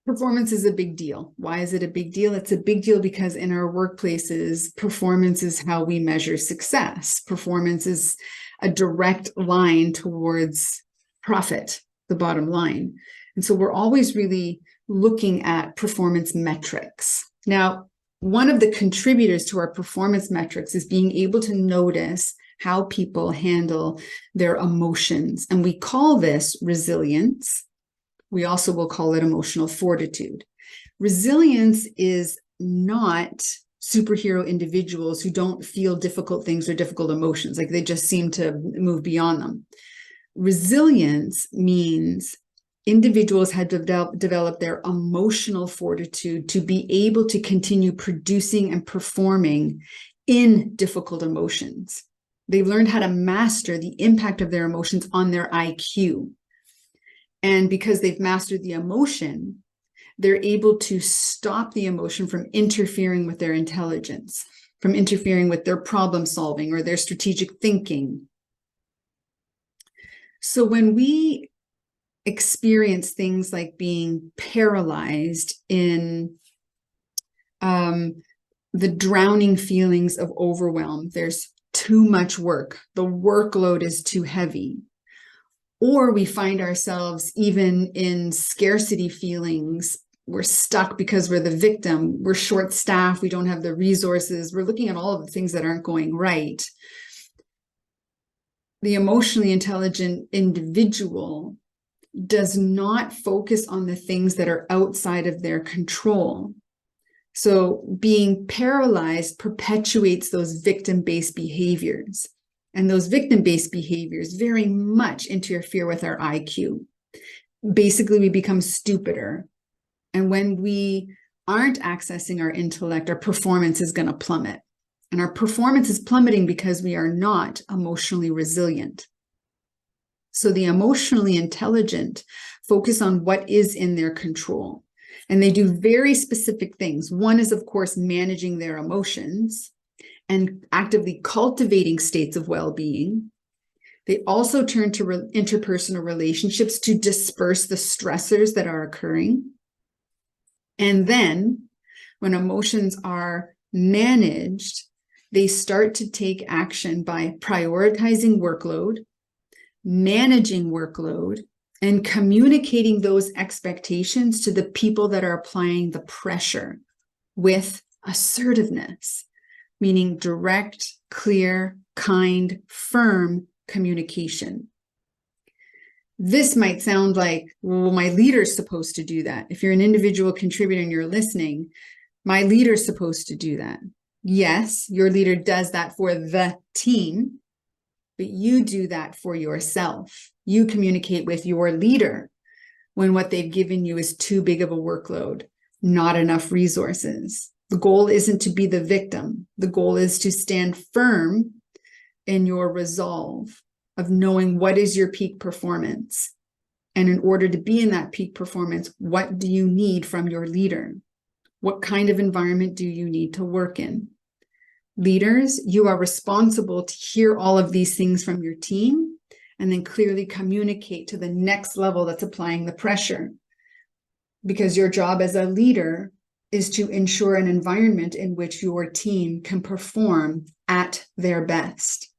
Performance is a big deal. Why is it a big deal? It's a big deal because in our workplaces, performance is how we measure success. Performance is a direct line towards profit, the bottom line. And so we're always really looking at performance metrics. Now, one of the contributors to our performance metrics is being able to notice how people handle their emotions. And we call this resilience. We also will call it emotional fortitude. Resilience is not superhero individuals who don't feel difficult things or difficult emotions, like they just seem to move beyond them. Resilience means individuals had developed their emotional fortitude to be able to continue producing and performing in difficult emotions. They've learned how to master the impact of their emotions on their IQ. And because they've mastered the emotion, they're able to stop the emotion from interfering with their intelligence, from interfering with their problem solving or their strategic thinking. So when we experience things like being paralyzed in the drowning feelings of overwhelm, there's too much work, the workload is too heavy. Or we find ourselves even in scarcity feelings. We're stuck because we're the victim. We're short-staffed. We don't have the resources. We're looking at all of the things that aren't going right. The emotionally intelligent individual does not focus on the things that are outside of their control. So being paralyzed perpetuates those victim-based behaviors. And those victim-based behaviors very much interfere with our IQ. Basically, we become stupider. And when we aren't accessing our intellect, our performance is going to plummet. And our performance is plummeting because we are not emotionally resilient. So the emotionally intelligent focus on what is in their control. And they do very specific things. One is, of course, managing their emotions and actively cultivating states of well-being. They also turn to interpersonal relationships to disperse the stressors that are occurring. And then when emotions are managed, they start to take action by prioritizing workload, managing workload, and communicating those expectations to the people that are applying the pressure with assertiveness, meaning direct, clear, kind, firm communication. This might sound like, well, my leader's supposed to do that. If you're an individual contributor and you're listening, my leader's supposed to do that. Yes, your leader does that for the team, but you do that for yourself. You communicate with your leader when what they've given you is too big of a workload, not enough resources. The goal isn't to be the victim. The goal is to stand firm in your resolve of knowing what is your peak performance. And in order to be in that peak performance, what do you need from your leader? What kind of environment do you need to work in? Leaders, you are responsible to hear all of these things from your team and then clearly communicate to the next level that's applying the pressure. Because your job as a leader is to ensure an environment in which your team can perform at their best.